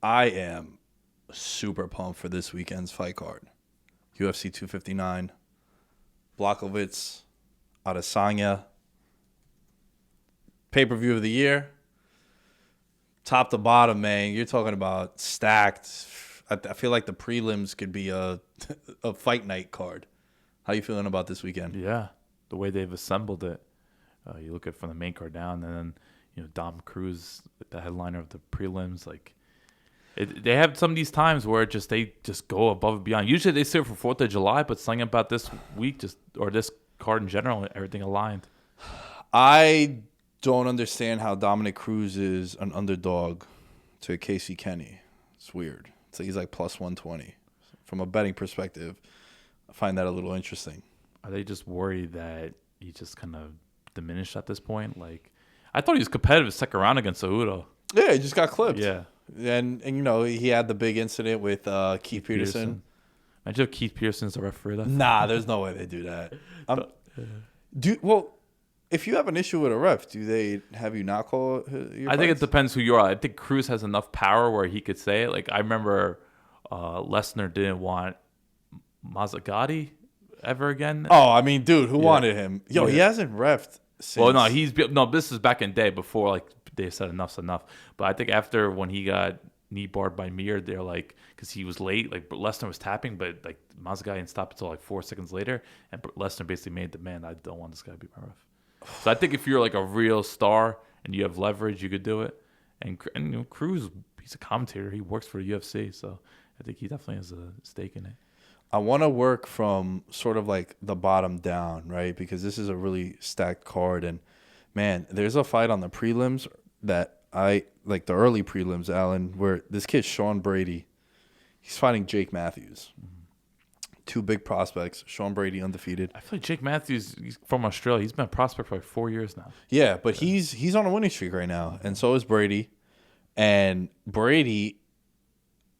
I am super pumped for this weekend's fight card. UFC 259, Blachowicz, Adesanya, pay-per-view of the year. Top to bottom, man, you're talking about stacked. I feel like the prelims could be a fight night card. How you feeling about this weekend? Yeah, the way they've assembled it. You look at from the main card down, and then Dom Cruz, the headliner of the prelims. Like they have some of these times where they just go above and beyond. Usually they sit for 4th of July, but something about this week or this card in general, everything aligned. I don't understand how Dominic Cruz is an underdog to Casey Kenny. It's weird. So he's like plus 120. From a betting perspective, I find that a little interesting. Are they just worried that he just kind of diminished at this point? Like, I thought he was competitive second round against Cejudo. Yeah, he just got clipped. Yeah. And he had the big incident with Keith Peterson. Imagine if Keith Peterson's the referee. Nah, there's no way they do that. If you have an issue with a ref, do they have you not call your I think it depends who you are. I think Cruz has enough power where he could say it. Like, I remember Lesnar didn't want Mazzagatti ever again. Oh, I mean, dude, who wanted him? Yo, he hasn't reffed since. Well, this is back in the day before, like, they said enough's enough. But I think after when he got knee barred by Mir, they're like, because he was late, like Lesnar was tapping, but like Mazzagatti didn't stop until like 4 seconds later, and Lesnar basically made the demand, I don't want this guy to be my ref. So I think if you're like a real star and you have leverage, you could do it. And Cruz, he's a commentator. He works for the UFC, so I think he definitely has a stake in it. I want to work from sort of like the bottom down, right? Because this is a really stacked card. And, man, there's a fight on the prelims that I like, the early prelims, Alan, where this kid, Sean Brady, he's fighting Jake Matthews. Mm-hmm. Two big prospects. Sean Brady undefeated. I feel like Jake Matthews, he's from Australia. He's been a prospect for like 4 years now. Yeah, but he's on a winning streak right now, and so is Brady. And Brady,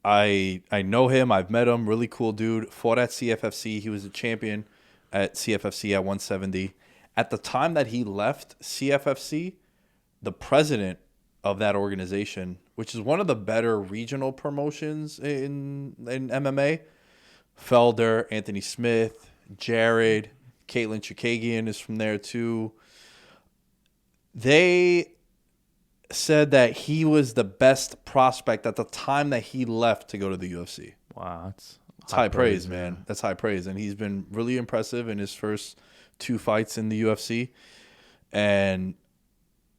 I know him. I've met him. Really cool dude. Fought at CFFC. He was a champion at CFFC at 170. At the time that he left CFFC, the president of that organization, which is one of the better regional promotions in MMA, Felder, Anthony Smith, Jared, Caitlin Chikagian is from there too. They said that he was the best prospect at the time that he left to go to the UFC. Wow, that's high praise, man. Yeah. That's high praise. And he's been really impressive in his first 2 fights in the UFC. And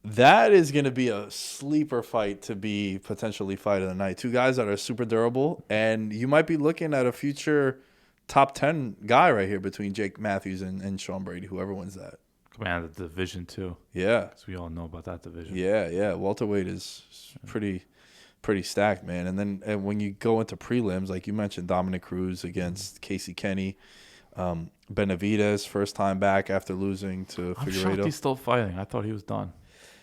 that is going to be a sleeper fight to be potentially fight of the night. 2 guys that are super durable, and you might be looking at a future top 10 guy right here between Jake Matthews and Sean Brady, whoever wins that. Coming out of the division, too. Yeah. Because we all know about that division. Yeah. Welterweight is pretty stacked, man. And when you go into prelims, like you mentioned, Dominic Cruz against Casey Kenny, Benavidez, first time back after losing to Figueiredo. I'm shocked he's still fighting. I thought he was done.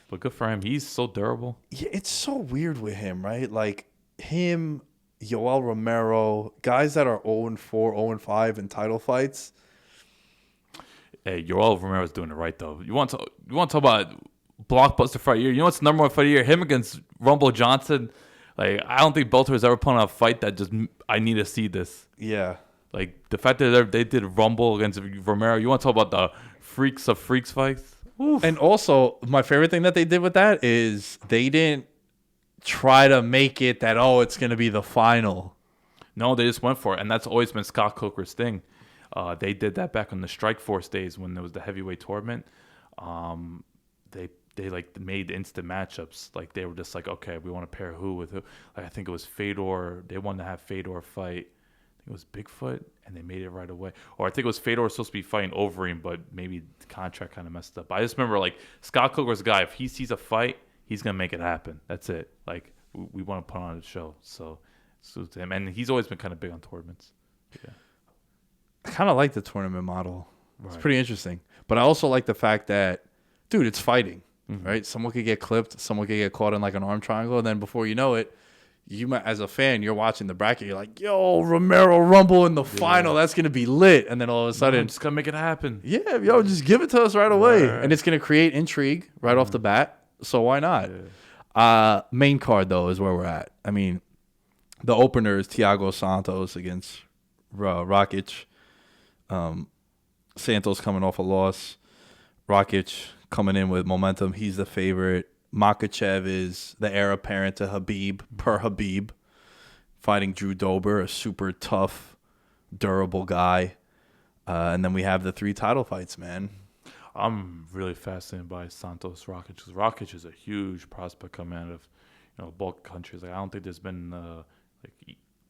But good for him. He's so durable. Yeah, it's so weird with him, right? Like him, Yoel Romero, guys that are 0-4, 0-5 in title fights. Hey, Yoel Romero's doing it right, though. You want to talk about blockbuster fight of the year? You know what's the number 1 fight of the year? Him against Rumble Johnson. Like, I don't think Bellator has ever put on a fight that just, I need to see this. Yeah. Like, the fact that they did Rumble against Romero. You want to talk about the freaks of freaks fights? Oof. And also, my favorite thing that they did with that is they didn't try to make it that, it's going to be the final. No, they just went for it. And that's always been Scott Coker's thing. They did that back on the Strikeforce days when there was the heavyweight tournament. They like made instant matchups. Like they were just like, okay, we want to pair who with who. Like I think it was Fedor. They wanted to have Fedor fight. I think it was Bigfoot, and they made it right away. Or I think it was Fedor was supposed to be fighting Overeem, but maybe the contract kind of messed up. I just remember like Scott Coker's a guy. If he sees a fight, he's gonna make it happen. That's it. Like we want to put on a show. So to him, and he's always been kind of big on tournaments. Yeah. I kind of like the tournament model. Right. It's pretty interesting. But I also like the fact that, dude, it's fighting, right? Someone could get clipped. Someone could get caught in like an arm triangle. And then before you know it, you might, as a fan, you're watching the bracket. You're like, yo, Romero Rumble in the final. That's going to be lit. And then all of a sudden. Just going to make it happen. Yeah, yo, just give it to us right away. Right. And it's going to create intrigue right off the bat. So why not? Yeah. Main card, though, is where we're at. I mean, The opener is Thiago Santos against Rakic. Santos coming off a loss. Rakic coming in with momentum. He's the favorite. Makachev is the heir apparent to Habib, per Habib. Fighting Drew Dober, a super tough, durable guy. And then we have the 3 title fights, man. I'm really fascinated by Santos Rakic because Rakic is a huge prospect coming out of Balkan countries. Like I don't think there's been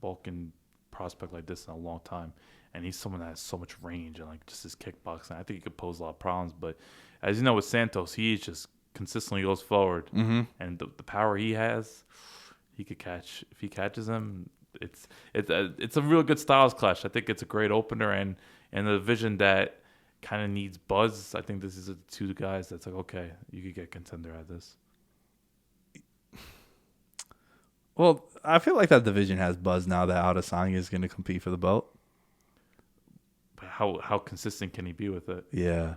Balkan prospect like this in a long time, and he's someone that has so much range and like just his kickboxing. I think he could pose a lot of problems. But as you know, with Santos, he just consistently goes forward, and the power he has, he could catch. If he catches him, it's a real good styles clash. I think it's a great opener, and the division that kind of needs buzz. I think this is the 2 guys that's like, okay, you could get contender at this. Well, I feel like that division has buzz now that Adesanya is going to compete for the belt. But how consistent can he be with it? Yeah,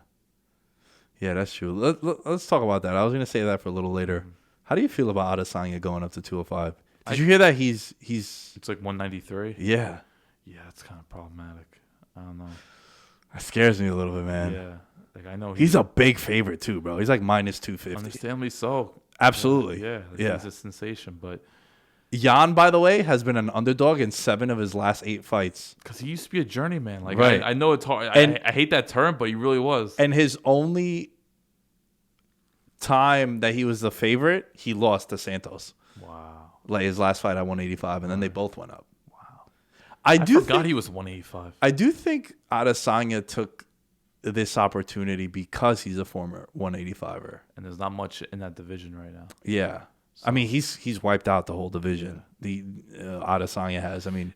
that's true. Let's talk about that. I was going to say that for a little later. How do you feel about Adesanya going up to 205? Did you hear that he's It's like 193. Yeah, it's kind of problematic. I don't know. that scares me a little bit, man. Yeah, like I know He's a big favorite too, bro. He's like minus 250. understandably so. Absolutely. Yeah. He's a sensation, but Jan, by the way, has been an underdog in 7 of his last 8 fights. because he used to be a journeyman. Like Right. I know it's hard. And- I hate that term, but he really was. And his only time that he was the favorite, he lost to Santos. Wow. Like his last fight at 185, and then they both went up. Wow. I forgot think he was 185. I do think Adesanya took this opportunity because he's a former 185er. And there's not much in that division right now. Yeah. I mean, he's wiped out the whole division. The Adesanya has. I mean,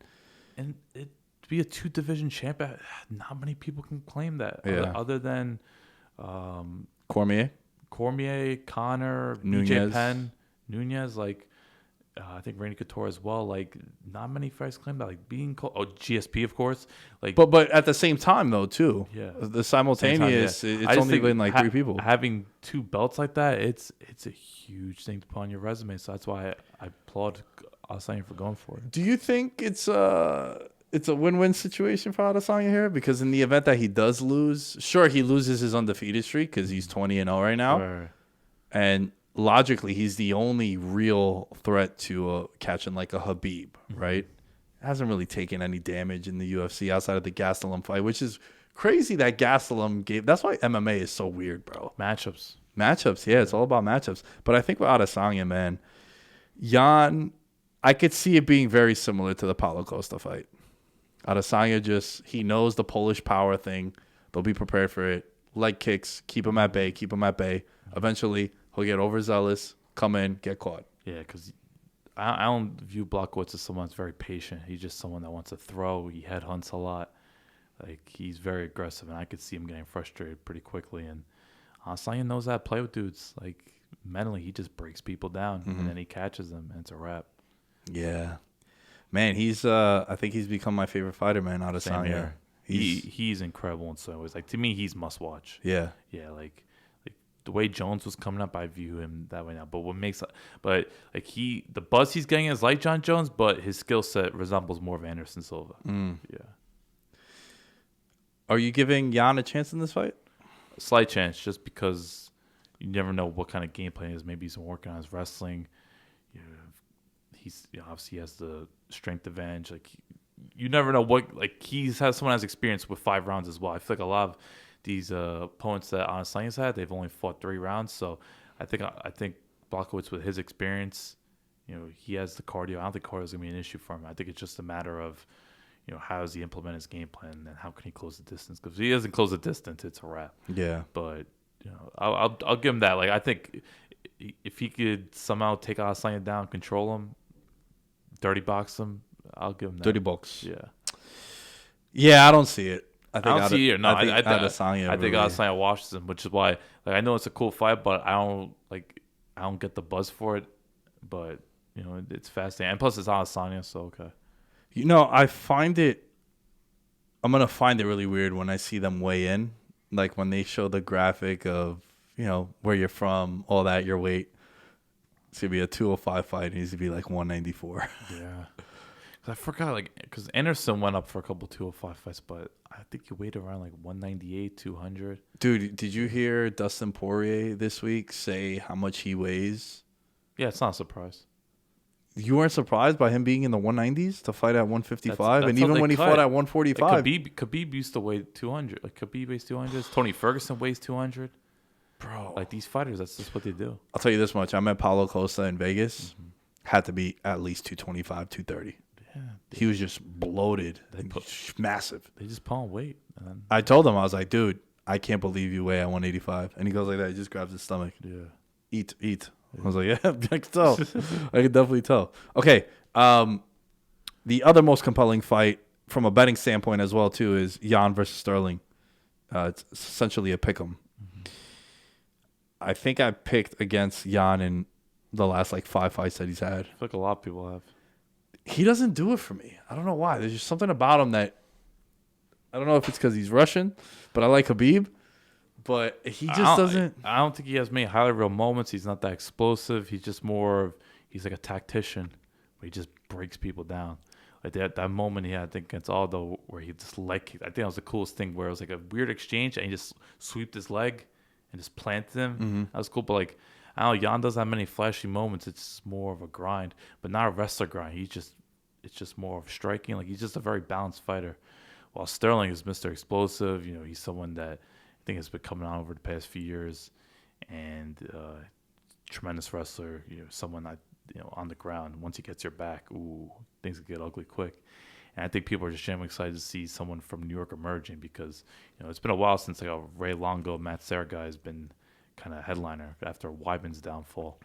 And it to be a 2-division champion, not many people can claim that. Yeah. Other than Cormier. Cormier, Connor, Nunes. BJ Penn, Nunes, like I think Randy Couture as well. Like not many fights claim that. Like being GSP, of course. Like, But at the same time, though, too. Yeah. The simultaneous, I it's just only think been like 3 people. Having 2 belts like that, it's a huge thing to put on your resume. So that's why I applaud Adesanya for going for it. Do you think it's a win-win situation for Adesanya here? Because in the event that he does lose, sure, he loses his undefeated streak because he's 20-0 right now. Right. And logically, he's the only real threat to catching like a Habib, right? Hasn't really taken any damage in the UFC outside of the Gastelum fight, which is crazy that Gastelum gave. That's why MMA is so weird, bro. Matchups. Yeah, it's all about matchups. But I think with Adesanya, man, Jan, I could see it being very similar to the Paulo Costa fight. Adesanya he knows the Polish power thing. They'll be prepared for it. Leg kicks, keep him at bay. Eventually, he'll get overzealous, come in, get caught. Yeah, because I don't view Blachowicz as someone that's very patient. He's just someone that wants to throw. He headhunts a lot. Like, he's very aggressive, and I could see him getting frustrated pretty quickly. And Adesanya knows how to play with dudes. Like, mentally, he just breaks people down, and then he catches them, and it's a wrap. Yeah. Man, I think he's become my favorite fighter, man, Same Adesanya. here. He's incredible in some ways. Like, to me, he's must watch. Yeah. Yeah, like the way Jones was coming up, I view him that way now. But the buzz he's getting is like John Jones, but his skill set resembles more of Anderson Silva. Yeah, Are you giving Jan a chance in this fight? a slight chance, just because you never know what kind of game plan is. Maybe he's been working on his wrestling. Obviously he has the strength advantage. Like you never know what. Like someone has experience with 5 rounds as well. I feel like a lot of these opponents that Adesanya's had, they've only fought 3 rounds. So I think Blachowicz, with his experience, he has the cardio. I don't think cardio is gonna be an issue for him. I think it's just a matter of, how does he implement his game plan and how can he close the distance? Because if he doesn't close the distance, it's a wrap. Yeah. But I'll give him that. Like I think if he could somehow take Adesanya down, control him, dirty box him, I'll give him that. Dirty box. Yeah. Yeah, I don't see it. I don't see it. No, I think Adesanya. I think Adesanya washes him, which is why, like, I know it's a cool fight, but I don't get the buzz for it. But it's fascinating, and plus it's Adesanya, so okay. I'm gonna find it really weird when I see them weigh in, like when they show the graphic of where you're from, all that, your weight. It's gonna be a 205 fight. It needs to be like 194. Yeah. 'Cause I forgot, like, because Anderson went up for a couple 205 fights, but I think he weighed around like 198, 200. Dude, did you hear Dustin Poirier this week say how much he weighs? Yeah, it's not a surprise. You weren't surprised by him being in the 190s to fight at 155? That's And how even they when he cut. fought at Like 145. Khabib used to weigh 200. Like Khabib weighs 200. Tony Ferguson weighs 200. Bro. Like these fighters, that's just what they do. I'll tell you this much. I met Paulo Costa in Vegas. Had to be at least 225, 230. Yeah, He was just bloated. Massive. they just put on weight. And then, I told him, I was like, dude, I can't believe you weigh at 185. And he goes like that. He just grabs his stomach. yeah. Eat. I was like, yeah, I can tell. I can definitely tell. Okay. The other most compelling fight from a betting standpoint as well, too, is Jan versus Sterling. It's essentially a pick 'em. I think I picked against Jan in the last like 5 fights that he's had. I feel like a lot of people have. He doesn't do it for me. I don't know why. There's just something about him that I don't know if it's because he's Russian, but I like Khabib. But he just doesn't. I don't think he has many highlight reel moments. He's not that explosive. He's just more of, he's like a tactician where he just breaks people down. Like that moment he had, I think, against Aldo, where he just I think that was the coolest thing, where it was like a weird exchange and he just sweeped his leg and just planted him. Mm-hmm. That was cool. But like, I don't know, Jan doesn't have many flashy moments. It's more of a grind, but not a wrestler grind. It's just more of striking. Like, he's just a very balanced fighter. While Sterling is Mr. Explosive, he's someone that I think has been coming on over the past few years, and tremendous wrestler. Someone that on the ground, once he gets your back, things can get ugly quick. And I think people are just genuinely excited to see someone from New York emerging, because it's been a while since like a Ray Longo, Matt Serra guy has been kind of headliner after Weidman's downfall.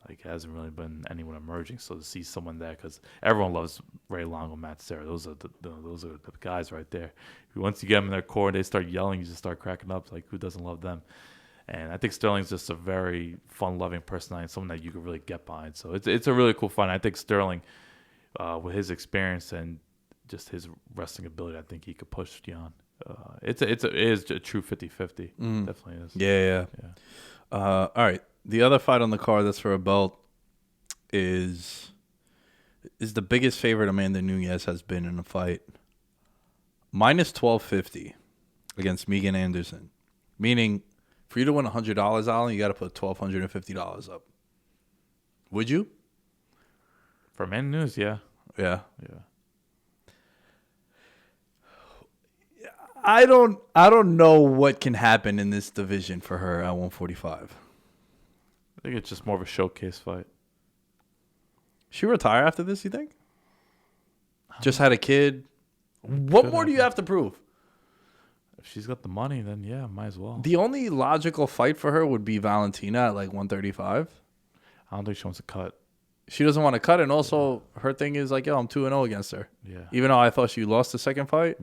Like, it hasn't really been anyone emerging. So to see someone there, because everyone loves Ray Longo, Matt Serra. Those are the guys right there. Once you get them in their core and they start yelling, you just start cracking up. Like, who doesn't love them? And I think Sterling's just a very fun-loving personality, someone that you can really get behind. So it's a really cool fight. I think Sterling, with his experience and just his wrestling ability, I think he could push Jan. It is a true 50-50. Definitely is. Yeah. All right. The other fight on the card that's for a belt is the biggest favorite Amanda Nunes has been in a fight. Minus 1250 against Megan Anderson. Meaning, for you to win $100, Alan, you got to put $1,250 up. Would you? For Man News, yeah. Yeah. Yeah. I don't know what can happen in this division for her at 145. I think it's just more of a showcase fight. She retire after this, you think? Just had a kid. What more do you have to prove? If she's got the money, then yeah, might as well. The only logical fight for her would be Valentina at like 135. I don't think she wants to cut. She doesn't want to cut, and also her thing is like, yo, I'm 2-0 against her. Yeah. Even though I thought she lost the second fight.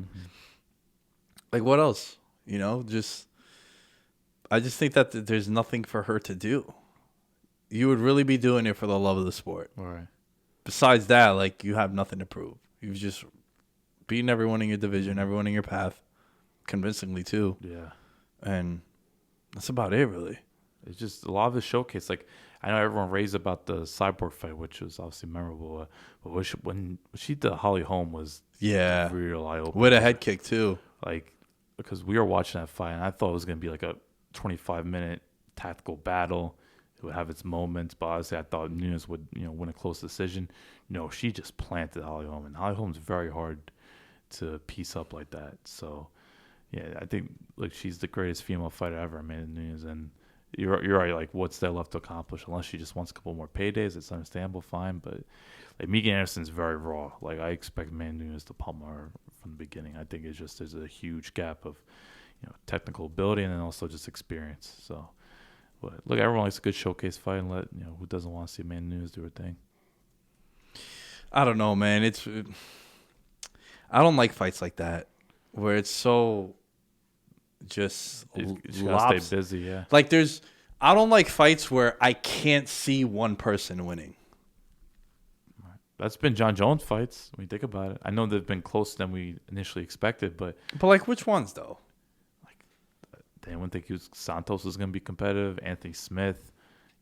Like, what else? I just think that there's nothing for her to do. You would really be doing it for the love of the sport. All right. Besides that, like, you have nothing to prove. You've just beaten everyone in your division, everyone in your path, convincingly too. Yeah. And that's about it, really. It's just a lot of the showcase. Like, I know everyone raves about the Cyborg fight, which was obviously memorable. But when she did Holly Holm was Yeah. real eye-opener. With a head kick, too. Like, because we were watching that fight, and I thought it was going to be like a 25-minute tactical battle. It would have its moments, but honestly, I thought Nunes would, win a close decision. No, she just planted Holly Holm, and Holly Holm's very hard to piece up like that. So, yeah, I think like she's the greatest female fighter ever, Amanda Nunes, and you're right. Like, what's there left to accomplish? Unless she just wants a couple more paydays, it's understandable, fine. But like, Megan Anderson's very raw. Like, I expect Amanda Nunes to pummel her from the beginning. I think it's just there's a huge gap of technical ability and then also just experience. So. But look, everyone likes a good showcase fight, and who doesn't want to see Amanda Nunes do her thing? I don't know, man. I don't like fights like that where it's so just You gotta stay busy, yeah. Like, I don't like fights where I can't see one person winning. That's been John Jones fights when you think about it. I know they've been closer than we initially expected, but like, which ones though? Anyone think Santos was going to be competitive? Anthony Smith,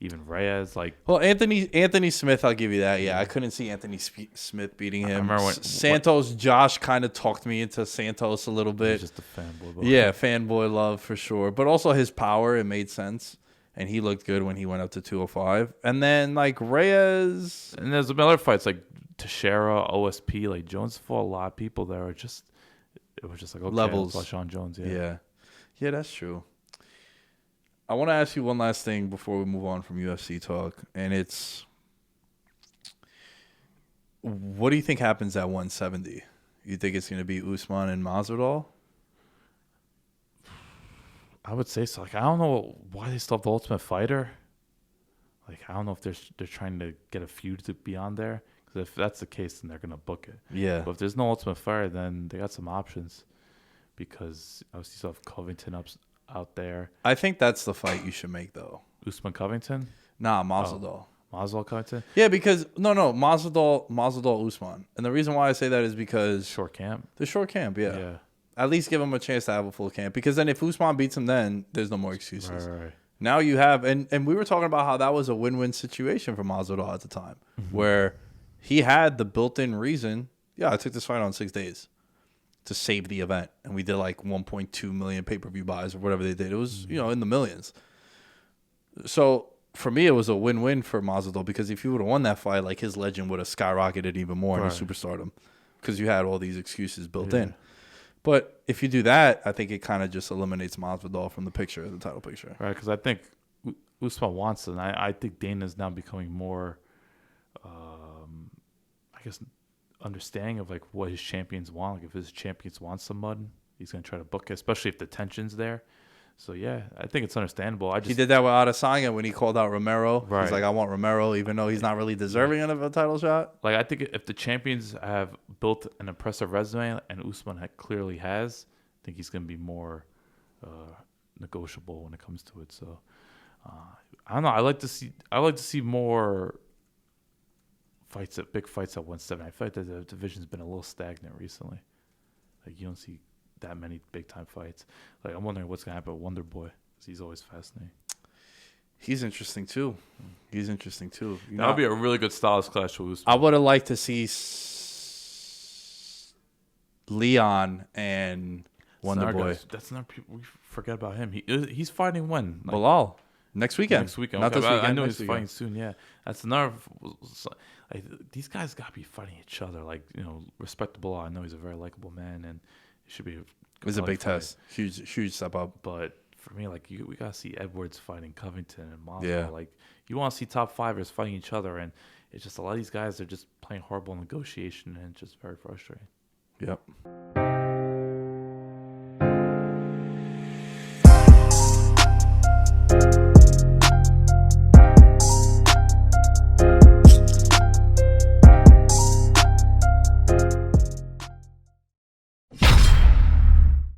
even Reyes. Like, Well, Anthony Smith, I'll give you that. Yeah, I couldn't see Anthony Smith beating him. I remember when Santos, Josh kind of talked me into Santos a little he's bit. just a fanboy. Yeah, fanboy love for sure. But also his power, it made sense. And he looked good when he went up to 205. And then, like, Reyes. And there's other fights like Teixeira, OSP. Like, Jones fought a lot of people that were just, it was just like, okay, Levels. let's Sean Jones. Yeah, that's true. I want to ask you one last thing before we move on from UFC talk. And it's, what do you think happens at 170? You think it's going to be Usman and Masvidal? I would say so. Like, I don't know why they still have the Ultimate Fighter. Like, I don't know if they're trying to get a feud to be on there. Because if that's the case, then they're gonna book it. Yeah. But if there's no Ultimate Fighter, then they got some options. Because obviously you still have Covington out there. I think that's the fight you should make, though. Usman Covington. Nah, Masvidal. Oh, Masvidal Covington. Yeah, because no, Masvidal Usman. And the reason why I say that is because Short camp. the short camp, yeah. Yeah. At least give him a chance to have a full camp. Because then if Usman beats him, then there's no more excuses. Right. Now you have, and we were talking about how that was a win-win situation for Masvidal at the time, where he had the built-in reason, yeah, I took this fight on 6 days to save the event. And we did like 1.2 million pay-per-view buys or whatever they did. It was, in the millions. So for me, it was a win-win for Masvidal because if he would have won that fight, like his legend would have skyrocketed even more in his superstardom because you had all these excuses built in. But if you do that, I think it kind of just eliminates Masvidal from the picture, the title picture. Right, because I think Usman wants it. And I think Dana's now becoming more, I guess, understanding of like what his champions want. Like if his champions want someone, he's going to try to book it, especially if the tension's there. So, yeah, I think it's understandable. He did that with Adesanya when he called out Romero. Right. He's like, I want Romero, even though he's not really deserving of a title shot. Like, I think if the champions have built an impressive resume, and Usman clearly has, I think he's going to be more negotiable when it comes to it. So, I don't know. I like to see more big fights at 170. I feel like the division's been a little stagnant recently. Like, you don't see that many big time fights. Like, I'm wondering what's gonna happen with Wonder Boy because he's always fascinating. He's interesting too. That would be a really good styles clash with Usman. I would have liked to see Leon and Wonder Boy. That's not people. We forget about him. He's fighting when? Like, Bilal next weekend. Next weekend. Not okay, this weekend. I know he's fighting soon. Yeah, that's another. Like, these guys gotta be fighting each other. Like, respectable. I know he's a very likable man, and it should be. It was a big test. Huge step up. But for me, like, we gotta see Edwards fighting Covington and Masvidal. Yeah. Like, you want to see top fivers fighting each other, and it's just a lot of these guys are just playing horrible negotiation, and it's just very frustrating. Yep.